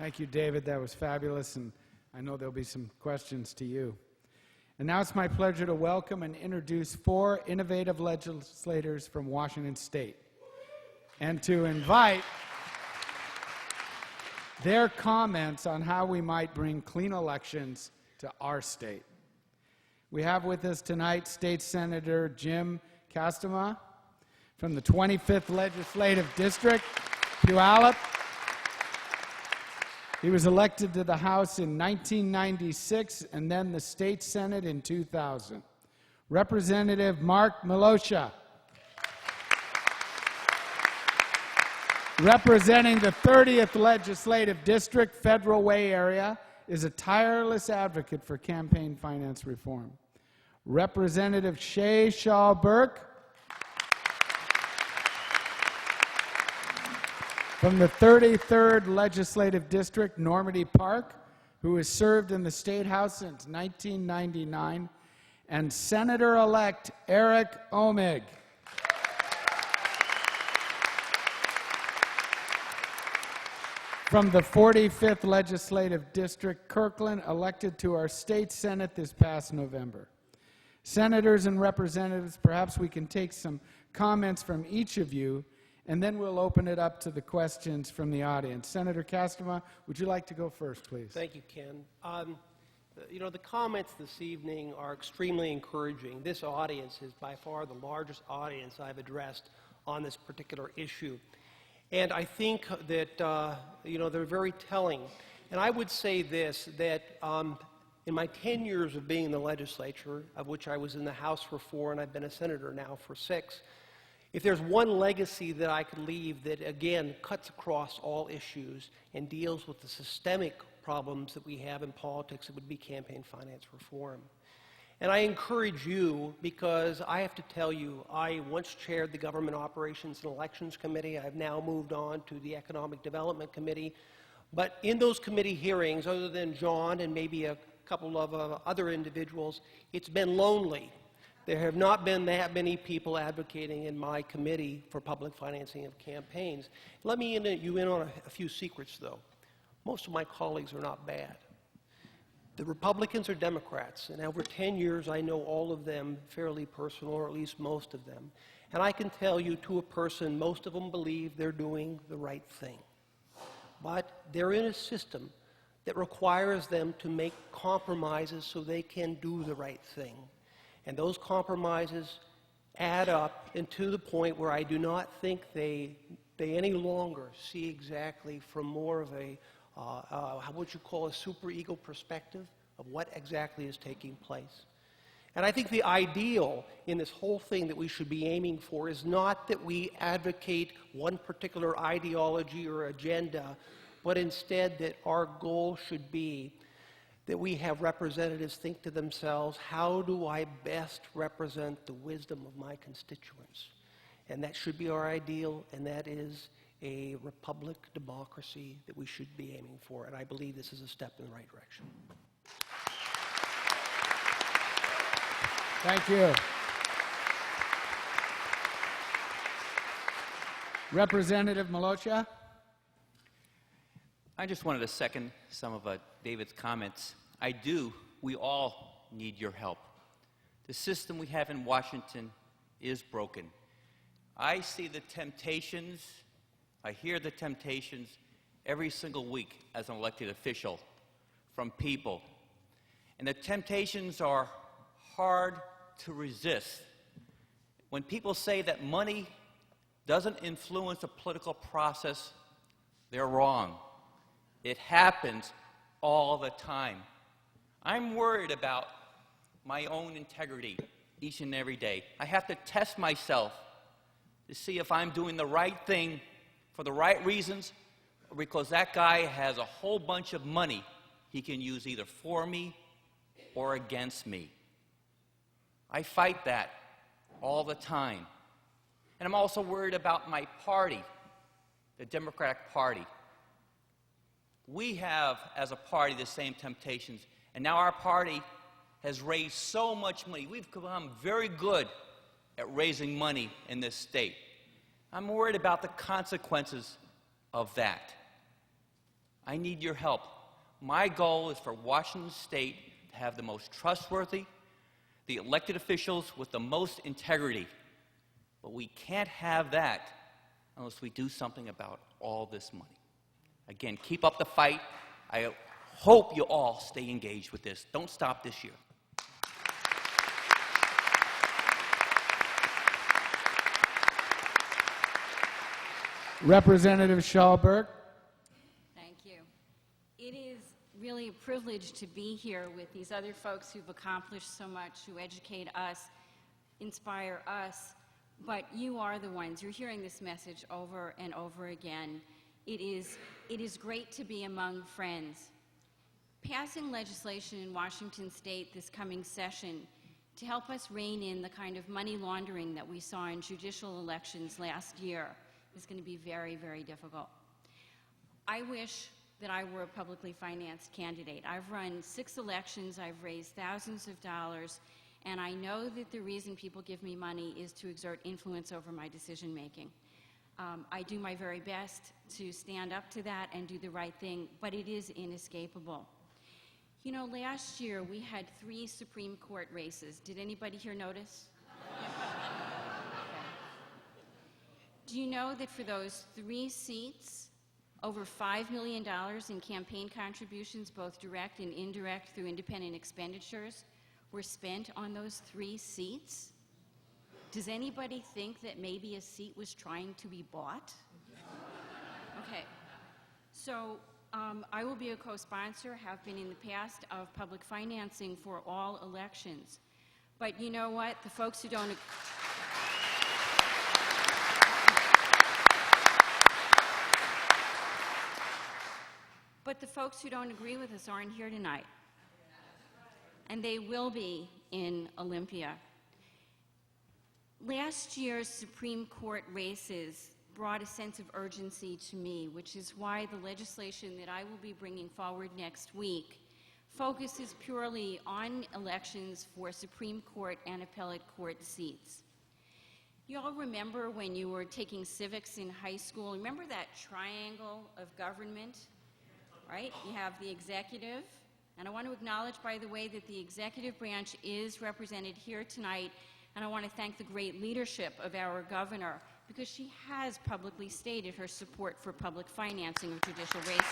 Thank you, David. That was fabulous, and I know there'll be some questions to you. And now it's my pleasure to welcome and introduce 4 innovative legislators from Washington State, and to invite their comments on how we might bring clean elections to our state. We have with us tonight State Senator Jim Castema from the 25th Legislative District, Puyallup. He was elected to the House in 1996 and then the State Senate in 2000. Representative Mark Milosha. Representing the 30th Legislative District, Federal Way area, is a tireless advocate for campaign finance reform. Representative Shay Shaw Burke. From the 33rd Legislative District, Normandy Park, who has served in the State House since 1999, and Senator-elect Eric Omig. From the 45th Legislative District, Kirkland, elected to our State Senate this past November. Senators and representatives, perhaps we can take some comments from each of you, and then we'll open it up to the questions from the audience. Senator Castema, would you like to go first, please? Thank you, Ken. The comments this evening are extremely encouraging. This audience is by far the largest audience I've addressed on this particular issue. And I think that, they're very telling. And I would say this, that in my 10 years of being in the legislature, of which I was in the House for 4 and I've been a senator now for 6, if there's one legacy that I could leave that, again, cuts across all issues and deals with the systemic problems that we have in politics, it would be campaign finance reform. And I encourage you, because I have to tell you, I once chaired the Government Operations and Elections Committee. I've now moved on to the Economic Development Committee. But in those committee hearings, other than John and maybe a couple of other individuals, it's been lonely. There have not been that many people advocating in my committee for public financing of campaigns. Let me in on a few secrets, though. Most of my colleagues are not bad. The Republicans are Democrats, and over 10 years I know all of them fairly personal, or at least most of them. And I can tell you to a person, most of them believe they're doing the right thing. But they're in a system that requires them to make compromises so they can do the right thing. And those compromises add up, and to the point where I do not think they any longer see exactly from more of a, what you call a super-ego perspective of what exactly is taking place. And I think the ideal in this whole thing that we should be aiming for is not that we advocate one particular ideology or agenda, but instead that our goal should be that we have representatives think to themselves, how do I best represent the wisdom of my constituents? And that should be our ideal, and that is a republic democracy that we should be aiming for. And I believe this is a step in the right direction. Thank you. Representative Milosha. I just wanted to second some of David's comments. We all need your help. The system we have in Washington is broken. I see the temptations, I hear the temptations every single week as an elected official from people. And the temptations are hard to resist. When people say that money doesn't influence the political process, they're wrong. It happens all the time. I'm worried about my own integrity each and every day. I have to test myself to see if I'm doing the right thing for the right reasons, or because that guy has a whole bunch of money he can use either for me or against me. I fight that all the time. And I'm also worried about my party, the Democratic Party. We have, as a party, the same temptations. And now our party has raised so much money. We've become very good at raising money in this state. I'm worried about the consequences of that. I need your help. My goal is for Washington State to have the most trustworthy, the elected officials with the most integrity. But we can't have that unless we do something about all this money. Again, keep up the fight. I hope you all stay engaged with this. Don't stop this year. Representative Schallberg. Thank you. It is really a privilege to be here with these other folks who've accomplished so much, who educate us, inspire us, but you are the ones. You're hearing this message over and over again. It is great to be among friends. Passing legislation in Washington State this coming session to help us rein in the kind of money laundering that we saw in judicial elections last year is going to be very, very difficult. I wish that I were a publicly financed candidate. I've run 6 elections, I've raised thousands of dollars, and I know that the reason people give me money is to exert influence over my decision making. I do my very best to stand up to that and do the right thing, but it is inescapable. You know, last year we had 3 Supreme Court races. Did anybody here notice? Do you know that for those 3 seats, over $5 million in campaign contributions, both direct and indirect through independent expenditures, were spent on those 3 seats? Does anybody think that maybe a seat was trying to be bought? Okay, so I will be a co-sponsor, have been in the past, of public financing for all elections. But you know what? The folks who don't... But the folks who don't agree with us aren't here tonight. And they will be in Olympia. Last year's Supreme Court races brought a sense of urgency to me, which is why the legislation that I will be bringing forward next week focuses purely on elections for Supreme Court and appellate court seats. You all remember when you were taking civics in high school, remember that triangle of government? Right? You have the executive, and I want to acknowledge, by the way, that the executive branch is represented here tonight, and I want to thank the great leadership of our governor, because she has publicly stated her support for public financing of judicial races.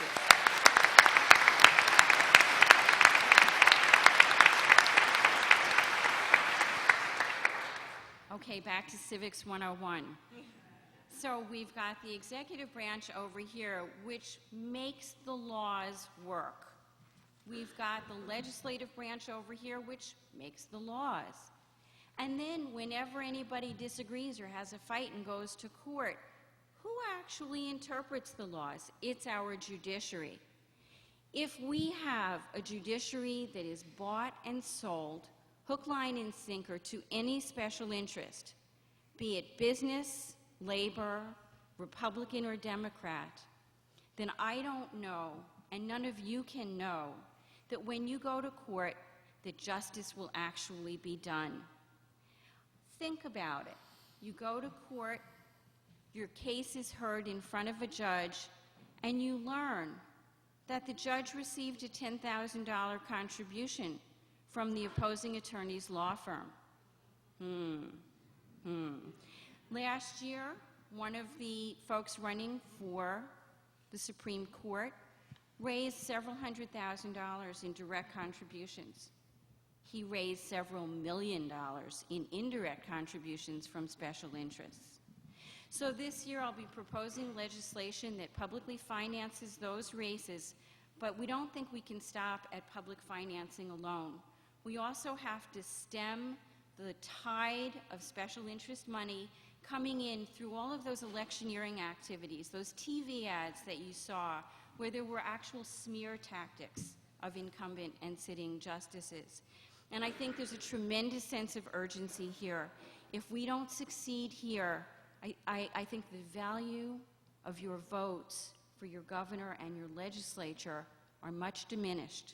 Okay, back to Civics 101. So we've got the executive branch over here, which makes the laws work. We've got the legislative branch over here, which makes the laws. And then whenever anybody disagrees or has a fight and goes to court, who actually interprets the laws? It's our judiciary. If we have a judiciary that is bought and sold, hook, line, and sinker to any special interest, be it business, labor, Republican, or Democrat, then I don't know, and none of you can know, that when you go to court, that justice will actually be done. Think about it. You go to court, your case is heard in front of a judge, and you learn that the judge received a $10,000 contribution from the opposing attorney's law firm. Last year, one of the folks running for the Supreme Court raised several $100,000 in direct contributions. He raised several $1 million in indirect contributions from special interests. So this year I'll be proposing legislation that publicly finances those races, but we don't think we can stop at public financing alone. We also have to stem the tide of special interest money coming in through all of those electioneering activities, those TV ads that you saw, where there were actual smear tactics of incumbent and sitting justices. And I think there's a tremendous sense of urgency here. If we don't succeed here, I think the value of your votes for your governor and your legislature are much diminished,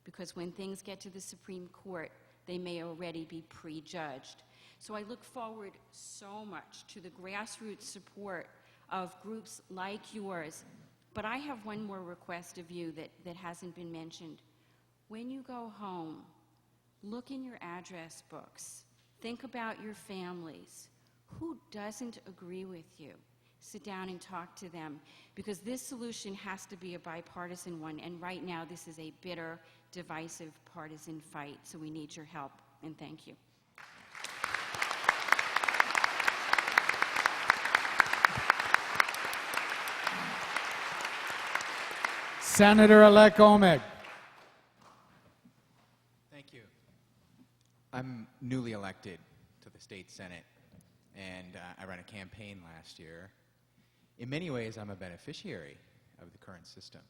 because when things get to the Supreme Court, they may already be prejudged. So I look forward so much to the grassroots support of groups like yours But I have one more request of you that hasn't been mentioned. When you go home, look in your address books. Think about your families. Who doesn't agree with you? Sit down and talk to them, because this solution has to be a bipartisan one, and right now this is a bitter, divisive, partisan fight, so we need your help, and thank you. Senator-elect Omeg. Thank you. I'm newly elected to the state Senate, and I ran a campaign last year. In many ways, I'm a beneficiary of the current system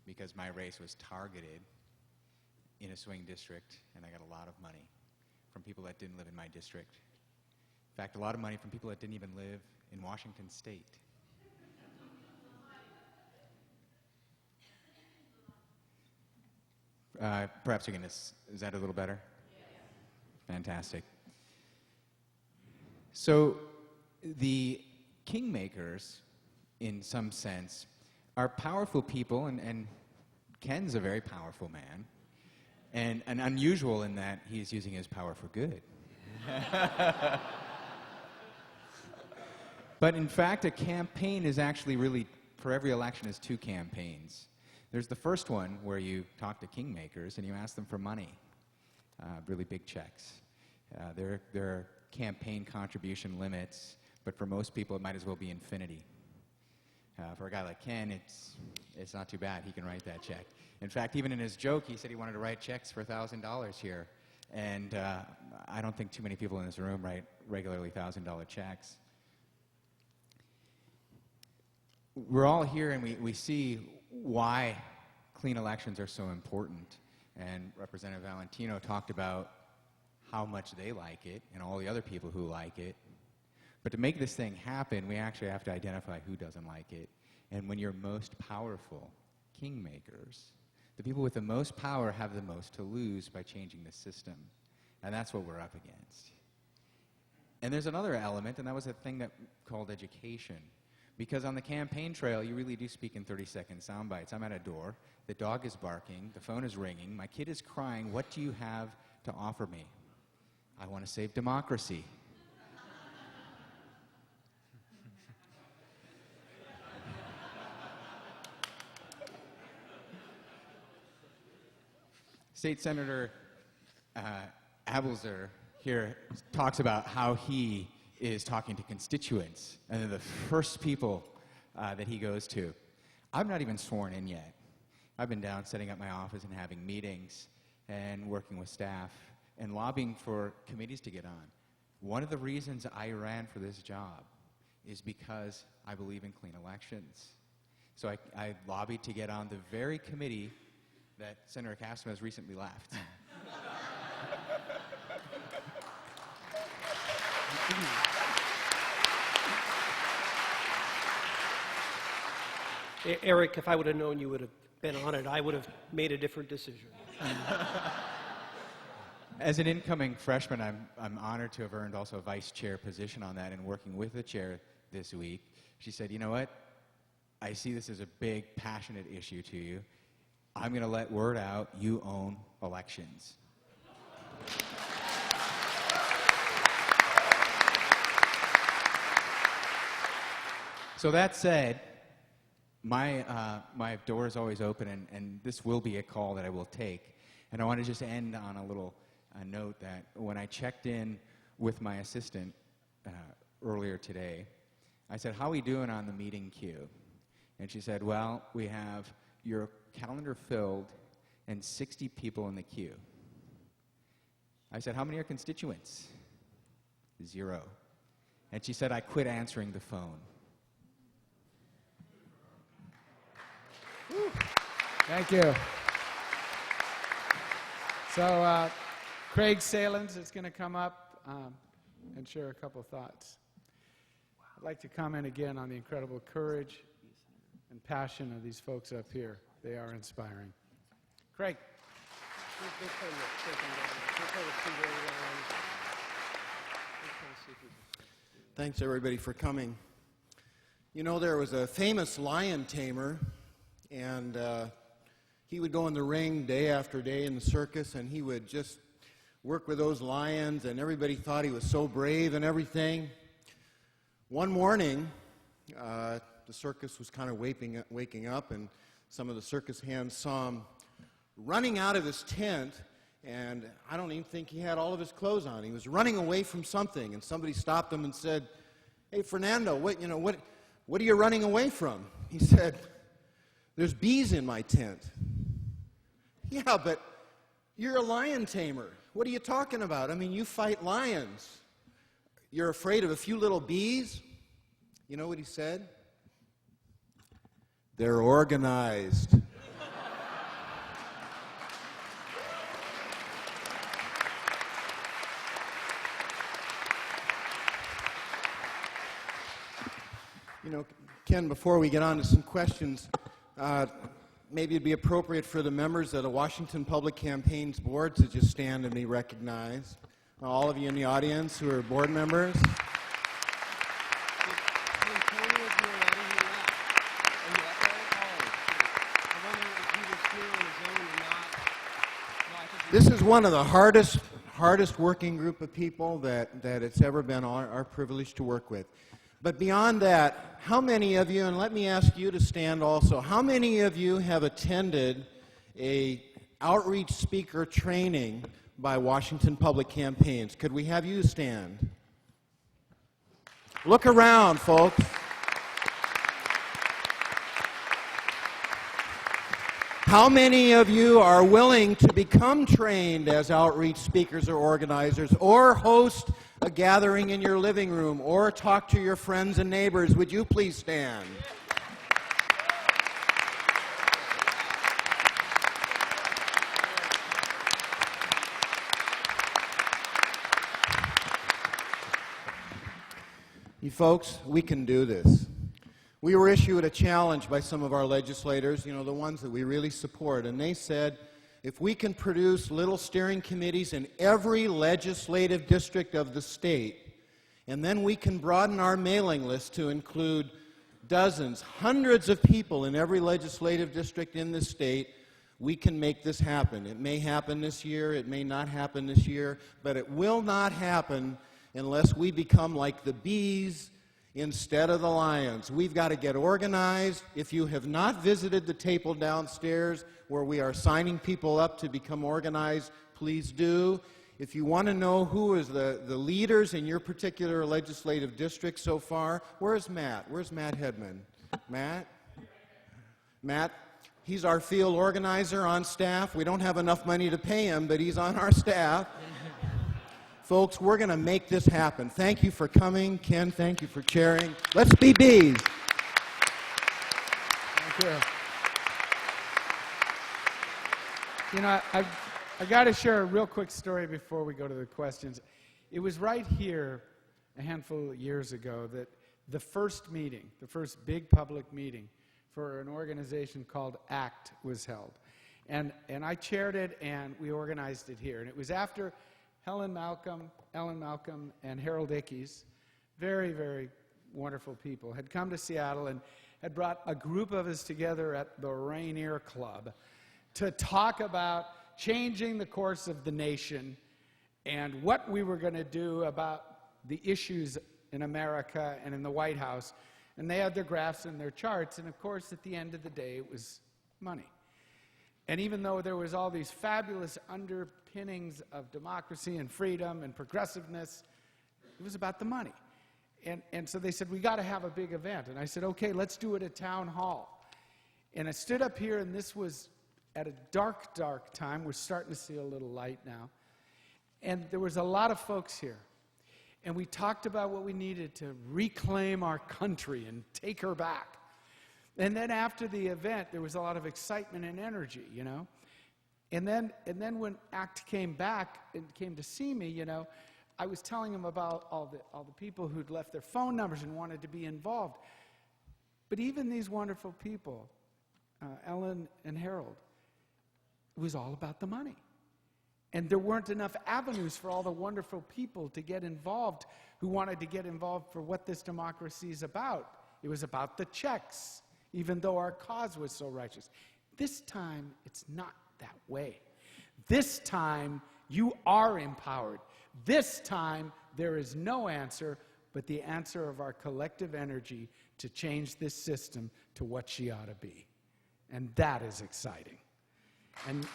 because my race was targeted in a swing district, and I got a lot of money from people that didn't live in my district. In fact, a lot of money from people that didn't even live in Washington State. Perhaps we can, is that a little better? Yes. Fantastic. So the kingmakers, in some sense, are powerful people, and Ken's a very powerful man, and unusual in that he's using his power for good. But in fact, a campaign is actually really, for every election, is two campaigns. There's the first one where you talk to kingmakers and you ask them for money, really big checks. There are campaign contribution limits, but for most people it might as well be infinity. For a guy like Ken, it's not too bad. He can write that check. In fact, even in his joke, he said he wanted to write checks for $1,000 here. And I don't think too many people in this room write regularly $1,000 checks. We're all here and we see why clean elections are so important. And Representative Valentino talked about how much they like it and all the other people who like it. But to make this thing happen, we actually have to identify who doesn't like it. And when you're most powerful, kingmakers, the people with the most power have the most to lose by changing the system. And that's what we're up against. And there's another element, and that was a thing that called education. Because on the campaign trail, you really do speak in 30-second sound bites. I'm at a door, the dog is barking, the phone is ringing, my kid is crying, what do you have to offer me? I want to save democracy. State Senator Abelzer here talks about how he is talking to constituents, and they're the first people that he goes to. I'm not even sworn in yet. I've been down setting up my office and having meetings and working with staff and lobbying for committees to get on. One of the reasons I ran for this job is because I believe in clean elections. So I lobbied to get on the very committee that Senator Castro has recently left. Eric, if I would have known you would have been on it, I would have made a different decision. As an incoming freshman, I'm honored to have earned also a vice chair position on that and working with the chair this week. She said, you know what? I see this as a big, passionate issue to you. I'm going to let word out you own elections. So that said, my door is always open, and this will be a call that I will take. And I want to just end on a little note that when I checked in with my assistant earlier today, I said, how are we doing on the meeting queue? And she said, well, we have your calendar filled and 60 people in the queue. I said, how many are constituents? 0. And she said, I quit answering the phone. Thank you. So Craig Salins is going to come up and share a couple thoughts. I'd like to comment again on the incredible courage and passion of these folks up here. They are inspiring. Craig. Thanks, everybody, for coming. You know, there was a famous lion tamer, and he would go in the ring day after day in the circus, and he would just work with those lions, and everybody thought he was so brave and everything. One morning, the circus was kind of waking up, and some of the circus hands saw him running out of his tent, and I don't even think he had all of his clothes on. He was running away from something, and somebody stopped him and said, "Hey, Fernando, what are you running away from?" He said, "There's bees in my tent." "Yeah, but you're a lion tamer. What are you talking about? I mean, you fight lions. You're afraid of a few little bees?" You know what he said? "They're organized." You know, Ken, before we get on to some questions, maybe it'd be appropriate for the members of the Washington Public Campaigns Board to just stand and be recognized. All of you in the audience who are board members. This is one of the hardest working group of people that it's ever been our privilege to work with. But beyond that, how many of you, and let me ask you to stand also, how many of you have attended a outreach speaker training by Washington Public Campaigns? Could we have you stand? Look around, folks. How many of you are willing to become trained as outreach speakers or organizers, or host a gathering in your living room, or talk to your friends and neighbors? Would you please stand? You folks, we can do this. We were issued a challenge by some of our legislators, you know, the ones that we really support, and they said, if we can produce little steering committees in every legislative district of the state, and then we can broaden our mailing list to include dozens, hundreds of people in every legislative district in the state, we can make this happen. It may happen this year, it may not happen this year, but it will not happen unless we become like the bees instead of the lions. We've got to get organized. If you have not visited the table downstairs where we are signing people up to become organized, please do. If you want to know who is the leaders in your particular legislative district so far, where's Matt? Where's Matt Hedman? Matt? Matt, he's our field organizer on staff. We don't have enough money to pay him, but he's on our staff. Folks, we're going to make this happen. Thank you for coming. Ken, thank you for chairing. Let's be bees. Thank you. You know, I got to share a real quick story before we go to the questions. It was right here a handful of years ago that the first meeting, the first big public meeting for an organization called ACT was held. And I chaired it, and we organized it here. And it was after Ellen Malcolm, and Harold Ickes, very, very wonderful people, had come to Seattle and had brought a group of us together at the Rainier Club to talk about changing the course of the nation and what we were going to do about the issues in America and in the White House. And they had their graphs and their charts, and of course, at the end of the day, it was money. And even though there was all these fabulous underpinnings of democracy and freedom and progressiveness, it was about the money. And so they said, we got to have a big event. And I said, okay, let's do it at Town Hall. And I stood up here, and this was at a dark, dark time. We're starting to see a little light now. And there was a lot of folks here. And we talked about what we needed to reclaim our country and take her back. And then after the event, there was a lot of excitement and energy, you know. And then when ACT came back and came to see me, you know, I was telling them about all the people who'd left their phone numbers and wanted to be involved. But even these wonderful people, Ellen and Harold, it was all about the money. And there weren't enough avenues for all the wonderful people to get involved who wanted to get involved for what this democracy is about. It was about the checks, even though our cause was so righteous. This time, it's not that way. This time, you are empowered. This time, there is no answer but the answer of our collective energy to change this system to what she ought to be. And that is exciting. And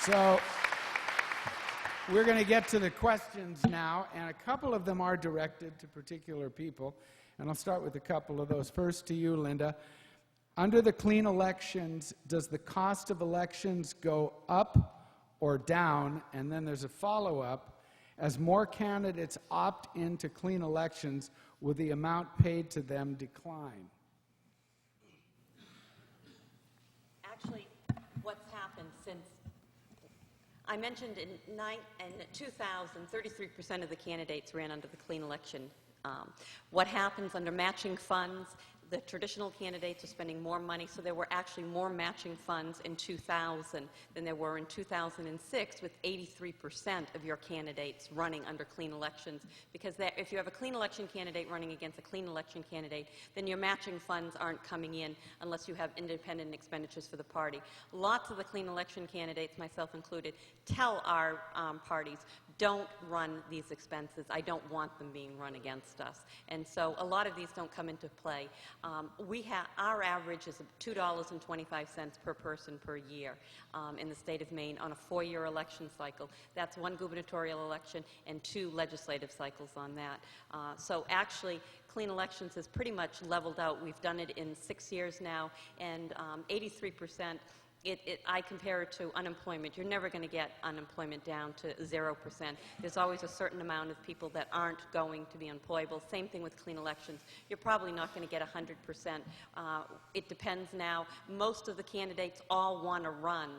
so we're going to get to the questions now, and a couple of them are directed to particular people. And I'll start with a couple of those. First to you, Linda. Under the clean elections, does the cost of elections go up or down? And then there's a follow-up. As more candidates opt into clean elections, will the amount paid to them decline? Actually, what's happened since I mentioned in 2000, 33% of the candidates ran under the clean election. What happens under matching funds? The traditional candidates are spending more money, so there were actually more matching funds in 2000 than there were in 2006, with 83% of your candidates running under clean elections. Because if you have a clean election candidate running against a clean election candidate, then your matching funds aren't coming in unless you have independent expenditures for the party. Lots of the clean election candidates, myself included, tell our parties, don't run these expenses. I don't want them being run against us. And so a lot of these don't come into play. Our average is $2.25 per person per year in the state of Maine on a 4-year election cycle. That's 1 gubernatorial election and 2 legislative cycles on that. So actually, clean elections is pretty much leveled out. We've done it in 6 years now, and 83%. I compare it to unemployment. You're never going to get unemployment down to 0%. There's always a certain amount of people that aren't going to be employable. Same thing with clean elections. You're probably not going to get 100%. It depends now. Most of the candidates all want to run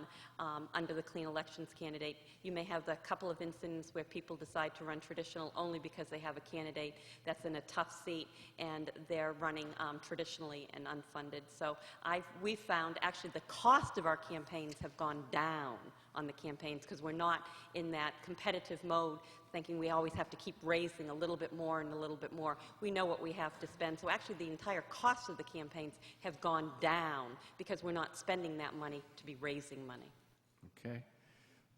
under the clean elections candidate. You may have a couple of incidents where people decide to run traditional only because they have a candidate that's in a tough seat and they're running traditionally and unfunded. So we've found actually the cost of our campaigns have gone down on the campaigns because we're not in that competitive mode thinking we always have to keep raising a little bit more and a little bit more. We know what we have to spend. So actually the entire cost of the campaigns have gone down because we're not spending that money to be raising money. Okay.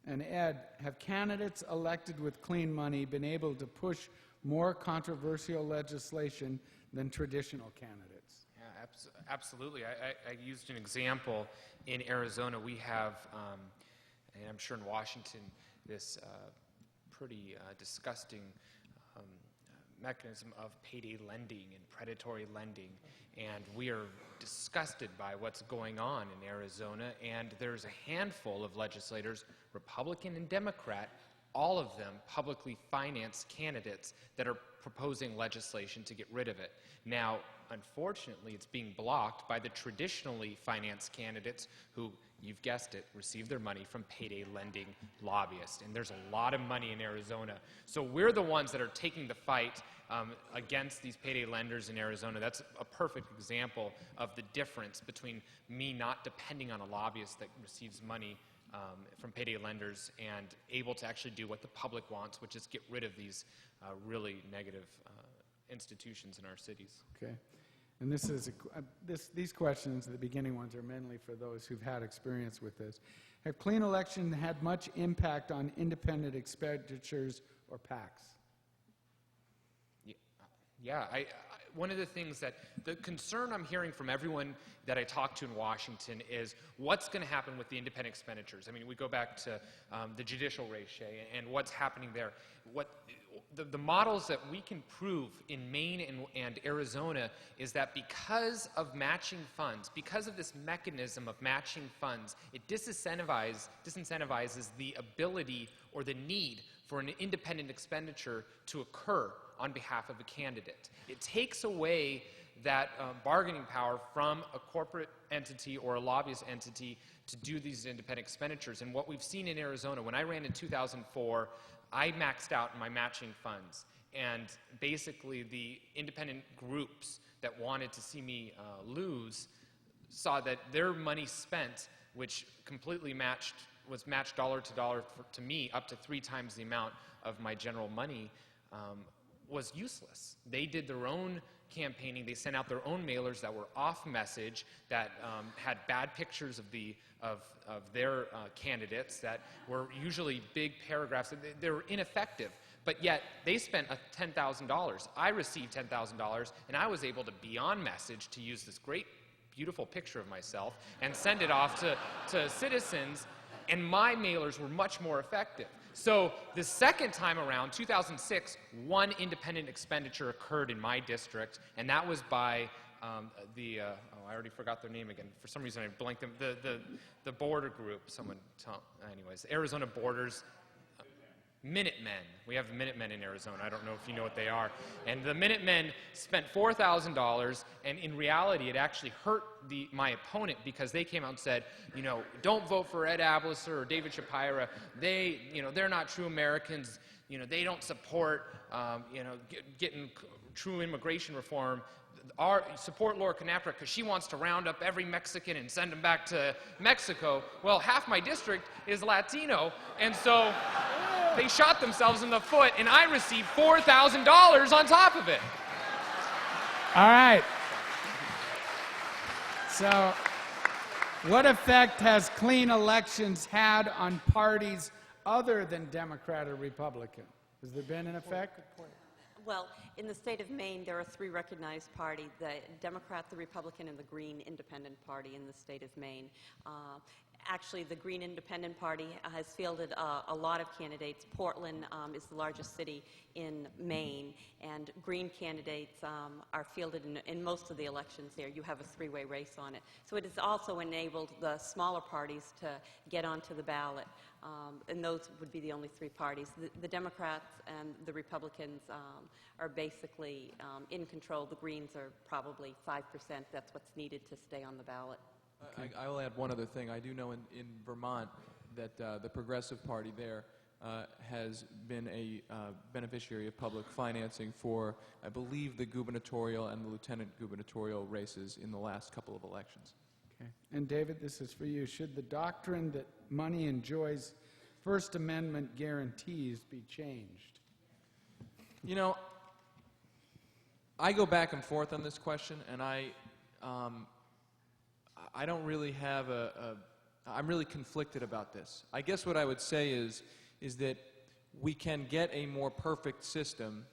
And Ed, have candidates elected with clean money been able to push more controversial legislation than traditional candidates? Yeah, absolutely. I used an example. In Arizona, we have, and I'm sure in Washington, this pretty disgusting mechanism of payday lending and predatory lending. And we are disgusted by what's going on in Arizona. And there's a handful of legislators, Republican and Democrat, all of them publicly financed candidates that are proposing legislation to get rid of it. Now, unfortunately, it's being blocked by the traditionally financed candidates who, you've guessed it, receive their money from payday lending lobbyists. And there's a lot of money in Arizona. So we're the ones that are taking the fight against these payday lenders in Arizona. That's a perfect example of the difference between me not depending on a lobbyist that receives money from payday lenders and able to actually do what the public wants, which is get rid of these really negative institutions in our cities. Okay. And this is these questions, the beginning ones, are mainly for those who've had experience with this. Have clean elections had much impact on independent expenditures or PACs? Yeah, one of the things that, the concern I'm hearing from everyone that I talk to in Washington is what's going to happen with the independent expenditures. I mean, we go back to the judicial race, Shay, and what's happening there. The models that we can prove in Maine and Arizona is that because of matching funds, because of this mechanism of matching funds, it disincentivizes the ability or the need for an independent expenditure to occur on behalf of a candidate. It takes away that bargaining power from a corporate entity or a lobbyist entity to do these independent expenditures. And what we've seen in Arizona, when I ran in 2004, I maxed out my matching funds. And basically the independent groups that wanted to see me lose saw that their money spent, which completely was matched dollar to dollar to me, up to 3 times the amount of my general money, was useless. They did their own campaigning. They sent out their own mailers that were off message, that had bad pictures of their candidates, that were usually big paragraphs. They were ineffective. But yet, they spent $10,000. I received $10,000, and I was able to, beyond message, to use this great, beautiful picture of myself and send it off to citizens, and my mailers were much more effective. So the second time around, 2006, one independent expenditure occurred in my district, and that was by I already forgot their name again. For some reason, I blanked them. The border group, anyways, Arizona Borders. Minutemen. We have Minutemen in Arizona. I don't know if you know what they are. And the Minutemen spent $4,000, and in reality, it actually hurt my opponent, because they came out and said, don't vote for Ed Ablisser or David Shapira. They're not true Americans. They don't support, getting true immigration reform. Support Laura Canapra because she wants to round up every Mexican and send them back to Mexico. Well, half my district is Latino, and so they shot themselves in the foot, and I received $4,000 on top of it. All right. So, what effect has clean elections had on parties other than Democrat or Republican? Has there been an effect? Well, in the state of Maine, there are three recognized parties: the Democrat, the Republican, and the Green Independent Party in the state of Maine. Actually, the Green Independent Party has fielded a lot of candidates. Portland is the largest city in Maine, and Green candidates are fielded in most of the elections there. You have a three-way race on it. So it has also enabled the smaller parties to get onto the ballot, and those would be the only three parties. The Democrats and the Republicans are basically in control. The Greens are probably 5%. That's what's needed to stay on the ballot. I will add one other thing. I do know in Vermont that the Progressive Party there has been a beneficiary of public financing for, I believe, the gubernatorial and the lieutenant gubernatorial races in the last couple of elections. Okay. And David, this is for you. Should the doctrine that money enjoys First Amendment guarantees be changed? I go back and forth on this question, and I don't really have I'm really conflicted about this. I guess what I would say is that we can get a more perfect system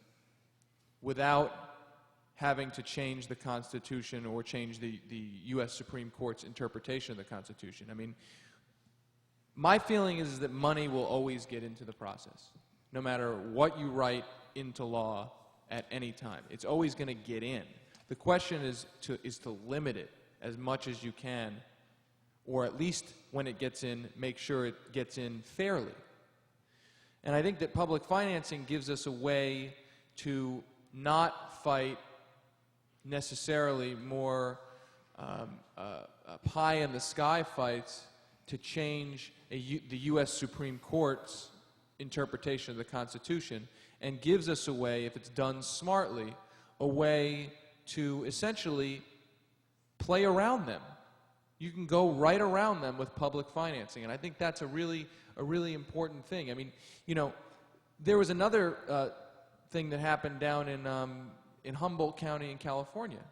without having to change the Constitution or change the U.S. Supreme Court's interpretation of the Constitution. I mean, my feeling is that money will always get into the process, no matter what you write into law at any time. It's always going to get in. The question is to limit it as much as you can, or at least when it gets in, make sure it gets in fairly. And I think that public financing gives us a way to not fight necessarily more pie-in-the-sky fights to change the U.S. Supreme Court's interpretation of the Constitution, and gives us a way, if it's done smartly, a way to essentially play around them. You can go right around them with public financing, and I think that's a really important thing. I mean, there was another thing that happened down in Humboldt County in California.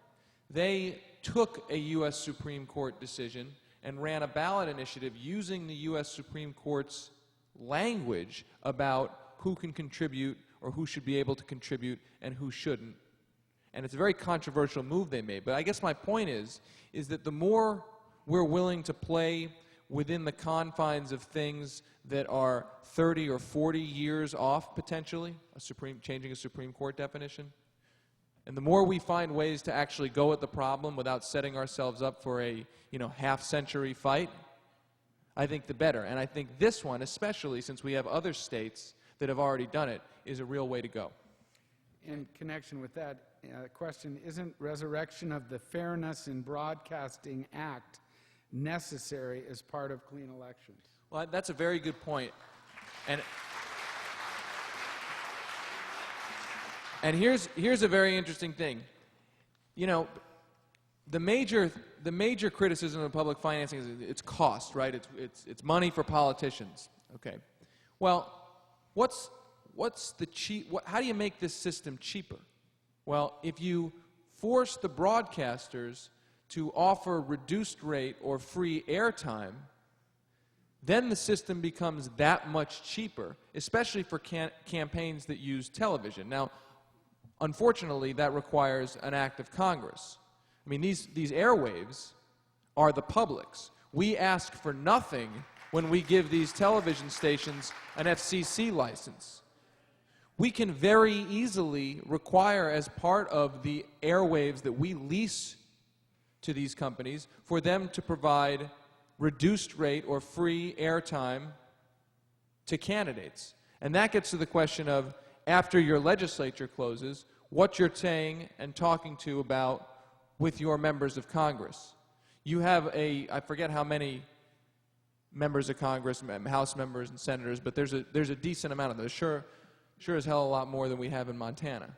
They took a U.S. Supreme Court decision and ran a ballot initiative using the U.S. Supreme Court's language about who can contribute or who should be able to contribute and who shouldn't. And it's a very controversial move they made. But I guess my point is that the more we're willing to play within the confines of things that are 30 or 40 years off, potentially, changing a Supreme Court definition, and the more we find ways to actually go at the problem without setting ourselves up for a half-century fight, I think the better. And I think this one, especially since we have other states that have already done it, is a real way to go. In connection with that question, isn't resurrection of the Fairness in Broadcasting Act necessary as part of clean elections? Well, that's a very good point. And here's a very interesting thing. The major criticism of public financing is its cost, right? It's money for politicians. Okay. Well, how do you make this system cheaper? Well, if you force the broadcasters to offer reduced rate or free airtime, then the system becomes that much cheaper, especially for campaigns that use television. Now, unfortunately, that requires an act of Congress. I mean, these airwaves are the public's. We ask for nothing when we give these television stations an FCC license. We can very easily require, as part of the airwaves that we lease to these companies, for them to provide reduced rate or free airtime to candidates. And that gets to the question of, after your legislature closes, what you're saying and talking to about with your members of Congress. You have I forget how many members of Congress, House members and senators, but there's a decent amount of those. Sure as hell a lot more than we have in Montana.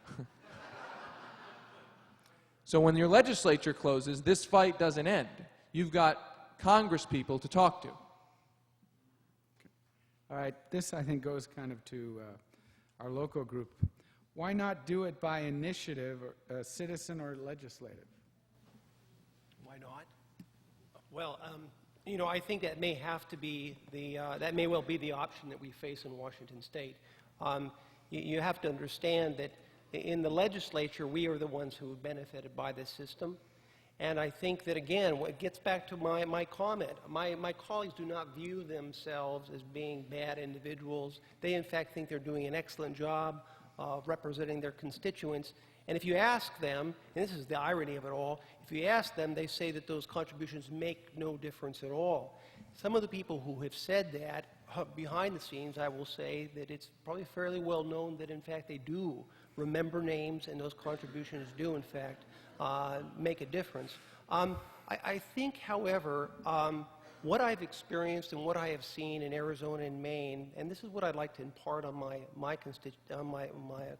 So when your legislature closes, this fight doesn't end. You've got Congress people to talk to. All right, this I think goes kind of to our local group. Why not do it by initiative, or citizen or legislative? Why not? Well, I think that may have to be that may well be the option that we face in Washington State. You have to understand that in the legislature, we are the ones who have benefited by this system. And I think that, again, it gets back to my comment. My colleagues do not view themselves as being bad individuals. They, in fact, think they're doing an excellent job of representing their constituents. And if you ask them, and this is the irony of it all, if you ask them, they say that those contributions make no difference at all. Some of the people who have said that, behind the scenes, I will say that it's probably fairly well known that, in fact, they do remember names, and those contributions do, in fact, make a difference. I think, however, what I've experienced and what I have seen in Arizona and Maine, and this is what I'd like to impart on my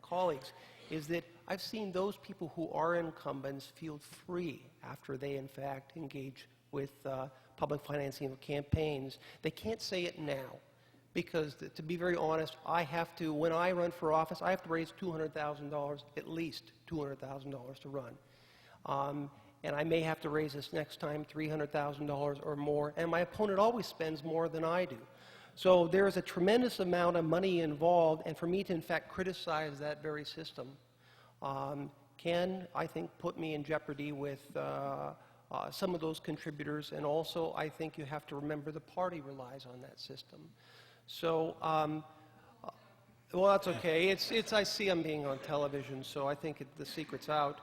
colleagues, is that I've seen those people who are incumbents feel free after they, in fact, engage with public financing of campaigns. They can't say it now because, to be very honest, when I run for office, I have to raise $200,000, at least $200,000 to run. And I may have to raise this next time $300,000 or more, and my opponent always spends more than I do. So there is a tremendous amount of money involved, and for me to, in fact, criticize that very system can, I think, put me in jeopardy with some of those contributors, and also I think you have to remember the party relies on that system. So, well, that's okay. I see I'm being on television, so I think the secret's out.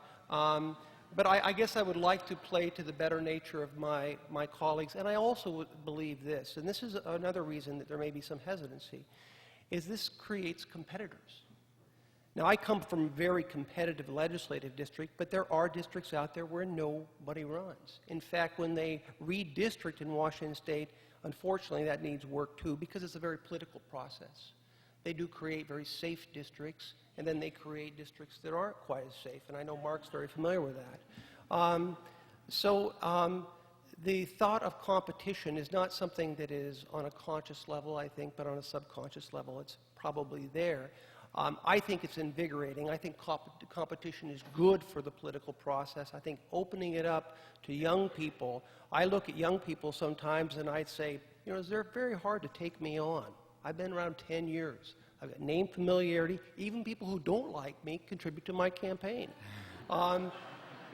But I guess I would like to play to the better nature of my colleagues, and I also would believe this, and this is another reason that there may be some hesitancy, is this creates competitors. Now, I come from a very competitive legislative district, but there are districts out there where nobody runs. In fact, when they redistrict in Washington State, unfortunately, that needs work too, because it's a very political process. They do create very safe districts, and then they create districts that aren't quite as safe, and I know Mark's very familiar with that. The thought of competition is not something that is on a conscious level, I think, but on a subconscious level, it's probably there. I think it's invigorating. I think competition is good for the political process. I think opening it up to young people, I look at young people sometimes and I'd say, they're very hard to take me on. I've been around 10 years. I've got name familiarity. Even people who don't like me contribute to my campaign. And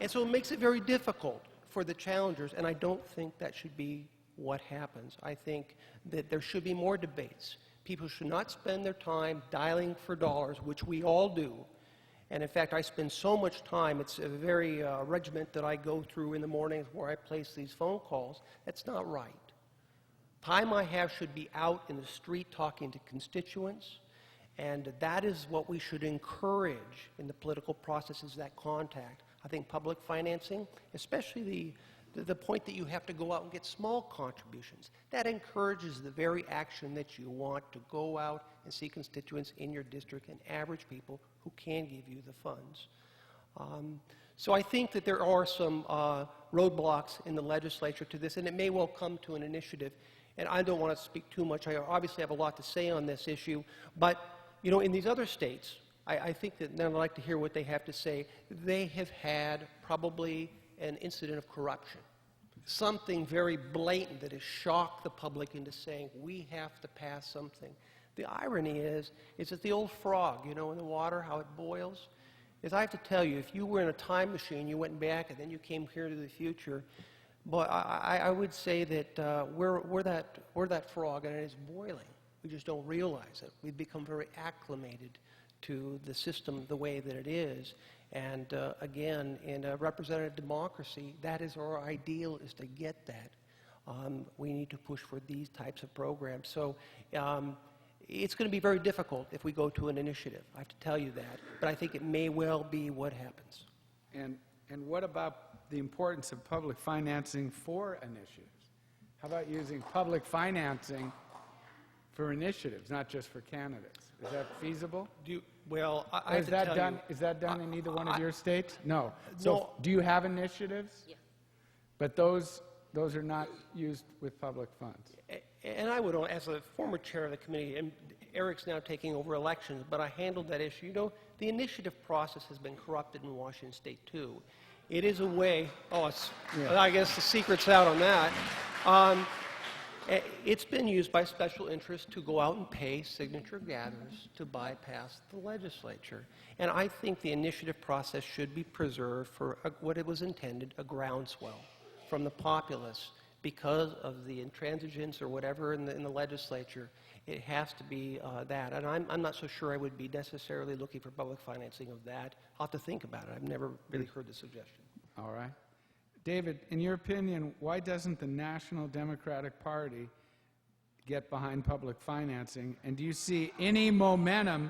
so it makes it very difficult for the challengers, and I don't think that should be what happens. I think that there should be more debates. People should not spend their time dialing for dollars, which we all do. And in fact, I spend so much time, it's a very regiment that I go through in the mornings where I place these phone calls. That's not right. Time I have should be out in the street talking to constituents, and that is what we should encourage in the political process, is that contact. I think public financing, especially the point that you have to go out and get small contributions, that encourages the very action that you want, to go out and see constituents in your district and average people who can give you the funds. So I think that there are some roadblocks in the legislature to this, and it may well come to an initiative. And I don't want to speak too much. I obviously have a lot to say on this issue, but You know, in these other states, I think that, and I'd like to hear what they have to say, they have had probably an incident of corruption. Something very blatant that has shocked the public into saying, we have to pass something. The irony is that the old frog, you know, in the water, how it boils, is I have to tell you, if you were in a time machine, you went back and then you came here to the future, but I would say that we're that frog and it is boiling. We just don't realize it. We've become very acclimated to the system the way that it is. And again, in a representative democracy, that is our ideal, is to get that. We need to push for these types of programs. So it's going to be very difficult if we go to an initiative. I have to tell you that. But I think it may well be what happens. And what about the importance of public financing for initiatives? How about using public financing for initiatives, not just for candidates? Is that feasible? Well, I have to tell you. Is that done in either one of your states? No. No. So do you have initiatives? Yes. But those are not used with public funds. And I would, as a former chair of the committee, and Eric's now taking over elections, but I handled that issue. You know, the initiative process has been corrupted in Washington State, too. It is a way, I guess the secret's out on that. It's been used by special interests to go out and pay signature gatherers to bypass the legislature. And I think the initiative process should be preserved for what it was intended, a groundswell from the populace. Because of the intransigence or whatever in the legislature, it has to be that. And I'm not so sure I would be necessarily looking for public financing of that. I'll have to think about it. I've never really heard the suggestion. All right. David, in your opinion, why doesn't the National Democratic Party get behind public financing? And do you see any momentum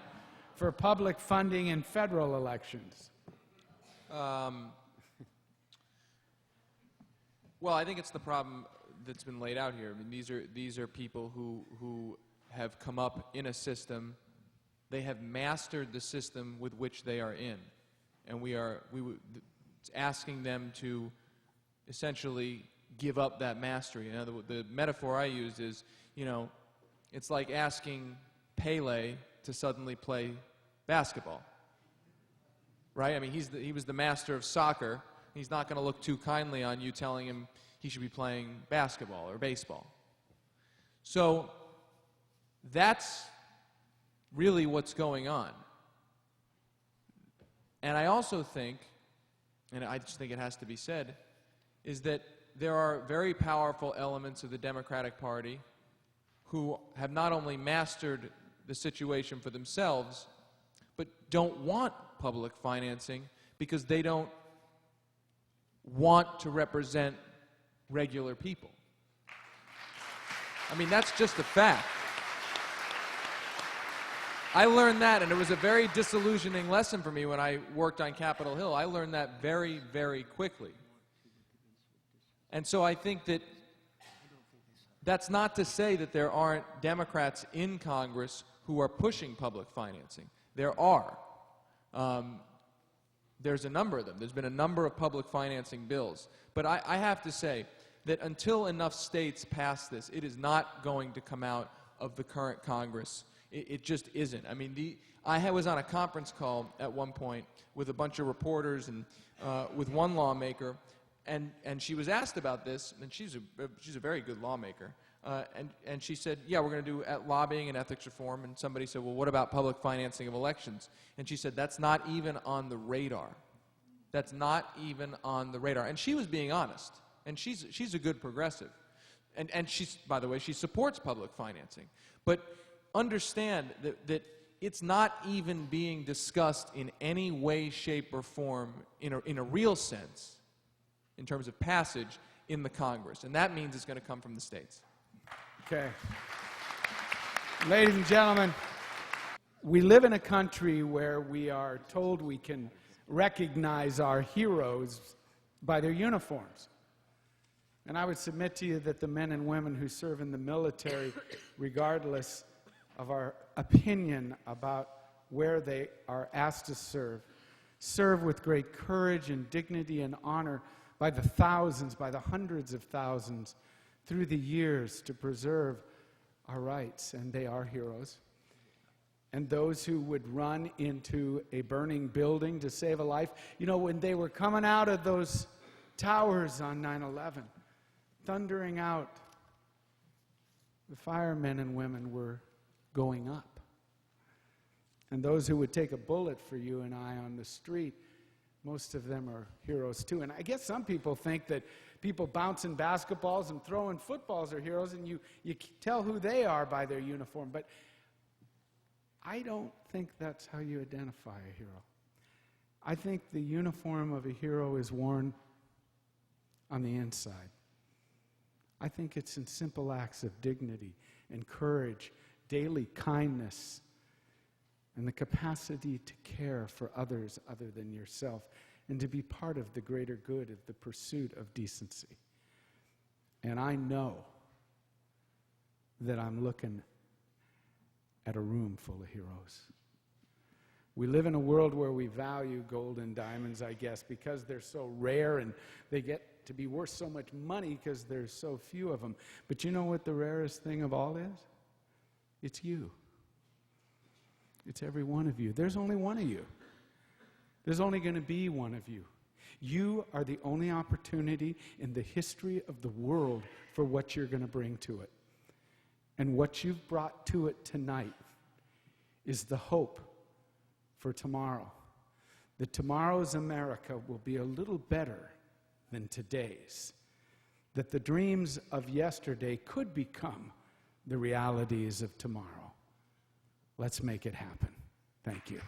for public funding in federal elections? Well, I think it's the problem that's been laid out here. I mean, these are people who have come up in a system. They have mastered the system with which they are in, and it's asking them to essentially give up that mastery. You know, the metaphor I used is, you know, it's like asking Pele to suddenly play basketball, right? I mean, he was the master of soccer. He's not going to look too kindly on you telling him he should be playing basketball or baseball. So that's really what's going on. And I also think, and I just think it has to be said, is that there are very powerful elements of the Democratic Party who have not only mastered the situation for themselves, but don't want public financing because they don't want to represent regular people. I mean, that's just a fact. I learned that, and it was a very disillusioning lesson for me when I worked on Capitol Hill. I learned that very, very quickly. And so I think that that's not to say that there aren't Democrats in Congress who are pushing public financing. There are. There's a number of them. There's been a number of public financing bills. But I have to say that until enough states pass this, it is not going to come out of the current Congress. It just isn't. I mean, I was on a conference call at one point with a bunch of reporters and with one lawmaker, and she was asked about this, and she's a very good lawmaker. And she said, yeah, we're going to do lobbying and ethics reform. And somebody said, well, what about public financing of elections? And she said, that's not even on the radar. That's not even on the radar. And she was being honest. And she's a good progressive. And she's, by the way, she supports public financing. But understand that it's not even being discussed in any way, shape, or form in a real sense in terms of passage in the Congress. And that means it's going to come from the states. Okay. Ladies and gentlemen, we live in a country where we are told we can recognize our heroes by their uniforms. And I would submit to you that the men and women who serve in the military, regardless of our opinion about where they are asked to serve with great courage and dignity and honor by the thousands, by the hundreds of thousands, through the years to preserve our rights, and they are heroes. and those who would run into a burning building to save a life. You know, when they were coming out of those towers on 9/11, thundering out, the firemen and women were going up. And those who would take a bullet for you and I on the street, most of them are heroes too. And I guess some people think that people bouncing basketballs and throwing footballs are heroes, and you tell who they are by their uniform. But I don't think that's how you identify a hero. I think the uniform of a hero is worn on the inside. I think it's in simple acts of dignity and courage, daily kindness, and the capacity to care for others other than yourself, and to be part of the greater good of the pursuit of decency. And I know that I'm looking at a room full of heroes. We live in a world where we value gold and diamonds, I guess, because they're so rare and they get to be worth so much money because there's so few of them. But you know what the rarest thing of all is? It's you. It's every one of you. There's only one of you. There's only going to be one of you. You are the only opportunity in the history of the world for what you're going to bring to it. And what you've brought to it tonight is the hope for tomorrow. That tomorrow's America will be a little better than today's. That the dreams of yesterday could become the realities of tomorrow. Let's make it happen. Thank you.